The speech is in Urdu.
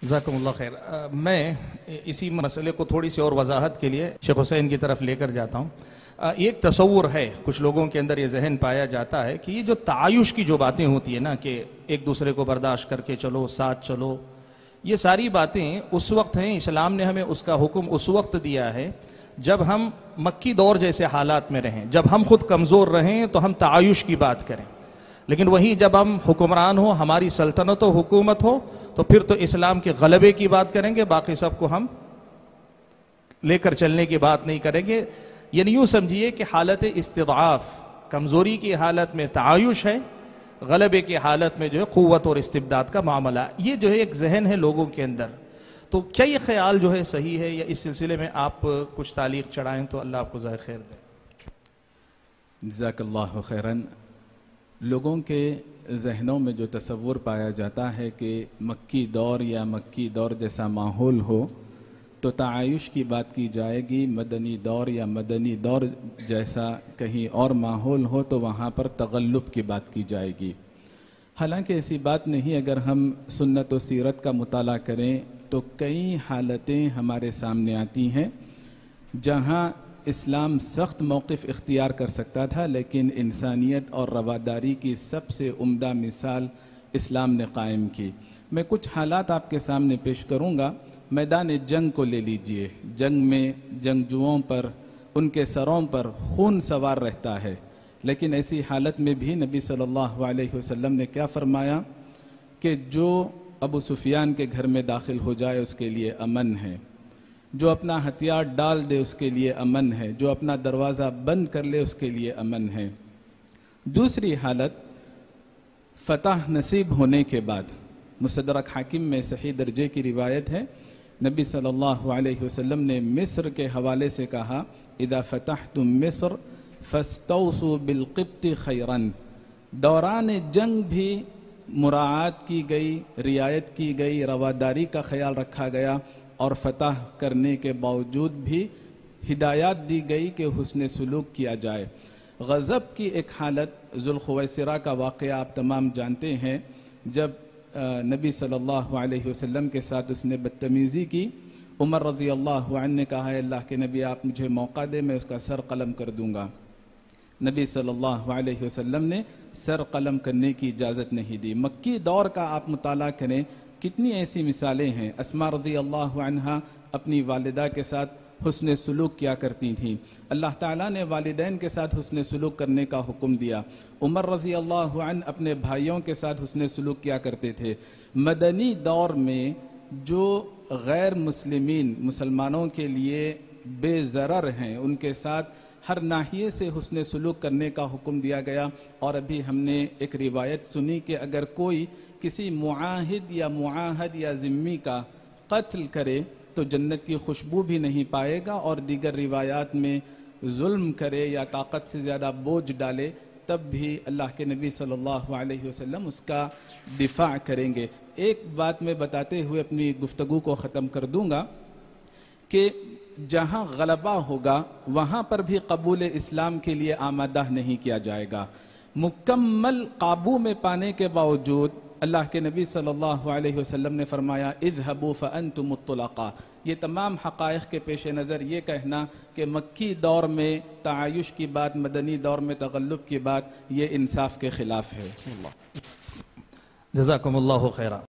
جزاکم اللہ خیر۔ میں اسی مسئلے کو تھوڑی سی اور وضاحت کے لیے شیخ حسین کی طرف لے کر جاتا ہوں۔ یہ ایک تصور ہے، کچھ لوگوں کے اندر یہ ذہن پایا جاتا ہے کہ یہ جو تعایش کی جو باتیں ہوتی ہیں نا کہ ایک دوسرے کو برداشت کر کے چلو، ساتھ چلو، یہ ساری باتیں اس وقت ہیں، اسلام نے ہمیں اس کا حکم اس وقت دیا ہے جب ہم مکی دور جیسے حالات میں رہیں، جب ہم خود کمزور رہیں تو ہم تعایش کی بات کریں، لیکن وہی جب ہم حکمران ہو، ہماری سلطنت و حکومت ہو، تو پھر تو اسلام کے غلبے کی بات کریں گے، باقی سب کو ہم لے کر چلنے کی بات نہیں کریں گے۔ یعنی یوں سمجھیے کہ حالت استضعاف، کمزوری کی حالت میں تعایش ہے، غلبے کی حالت میں جو ہے قوت اور استبداد کا معاملہ۔ یہ جو ہے ایک ذہن ہے لوگوں کے اندر، تو کیا یہ خیال جو ہے صحیح ہے، یا اس سلسلے میں آپ کچھ تعلیق چڑھائیں تو اللہ آپ کو ذائقہ خیر دے۔ جزاک اللہ خیراً۔ لوگوں کے ذہنوں میں جو تصور پایا جاتا ہے کہ مکی دور یا مکی دور جیسا ماحول ہو تو تعایش کی بات کی جائے گی، مدنی دور یا مدنی دور جیسا کہیں اور ماحول ہو تو وہاں پر تغلب کی بات کی جائے گی۔ حالانکہ ایسی بات نہیں۔ اگر ہم سنت و سیرت کا مطالعہ کریں تو کئی حالتیں ہمارے سامنے آتی ہیں جہاں اسلام سخت موقف اختیار کر سکتا تھا، لیکن انسانیت اور رواداری کی سب سے عمدہ مثال اسلام نے قائم کی۔ میں کچھ حالات آپ کے سامنے پیش کروں گا۔ میدان جنگ کو لے لیجئے، جنگ میں جنگجوؤں پر، ان کے سروں پر خون سوار رہتا ہے، لیکن ایسی حالت میں بھی نبی صلی اللہ علیہ وسلم نے کیا فرمایا کہ جو ابو سفیان کے گھر میں داخل ہو جائے اس کے لیے امن ہے، جو اپنا ہتھیار ڈال دے اس کے لیے امن ہے، جو اپنا دروازہ بند کر لے اس کے لیے امن ہے۔ دوسری حالت فتح نصیب ہونے کے بعد، مستدرک حاکم میں صحیح درجے کی روایت ہے، نبی صلی اللہ علیہ وسلم نے مصر کے حوالے سے کہا اذا فتحتم مصر فاستوصوا بالقبط خیرا۔ دوران جنگ بھی مراعات کی گئی، رعایت کی گئی، رواداری کا خیال رکھا گیا، اور فتح کرنے کے باوجود بھی ہدایات دی گئی کہ حسن سلوک کیا جائے۔ غضب کی ایک حالت، ذوالخویسرہ کا واقعہ آپ تمام جانتے ہیں، جب نبی صلی اللہ علیہ وسلم کے ساتھ اس نے بدتمیزی کی، عمر رضی اللہ عنہ نے کہا ہے اللہ کے نبی آپ مجھے موقع دے، میں اس کا سر قلم کر دوں گا۔ نبی صلی اللہ علیہ وسلم نے سر قلم کرنے کی اجازت نہیں دی۔ مکی دور کا آپ مطالعہ کریں، کتنی ایسی مثالیں ہیں۔ اسماء رضی اللہ عنہا اپنی والدہ کے ساتھ حسن سلوک کیا کرتی تھیں، اللہ تعالیٰ نے والدین کے ساتھ حسن سلوک کرنے کا حکم دیا۔ عمر رضی اللہ عنہ اپنے بھائیوں کے ساتھ حسن سلوک کیا کرتے تھے۔ مدنی دور میں جو غیر مسلمین مسلمانوں کے لیے بے ضرر ہیں ان کے ساتھ ہر ناحیے سے حسن سلوک کرنے کا حکم دیا گیا۔ اور ابھی ہم نے ایک روایت سنی کہ اگر کوئی کسی معاہد یا معاہد یا ذمی کا قتل کرے تو جنت کی خوشبو بھی نہیں پائے گا، اور دیگر روایات میں ظلم کرے یا طاقت سے زیادہ بوجھ ڈالے تب بھی اللہ کے نبی صلی اللہ علیہ وسلم اس کا دفاع کریں گے۔ ایک بات میں بتاتے ہوئے اپنی گفتگو کو ختم کر دوں گا کہ جہاں غلبہ ہوگا وہاں پر بھی قبول اسلام کے لیے آمادہ نہیں کیا جائے گا۔ مکمل قابو میں پانے کے باوجود اللہ کے نبی صلی اللہ علیہ وسلم نے فرمایا اذهبوا فانتم الطلقاء۔ یہ تمام حقائق کے پیش نظر یہ کہنا کہ مکی دور میں تعایش کی بات، مدنی دور میں تغلب کی بات، یہ انصاف کے خلاف ہے۔ جزاکم اللہ خیرہ۔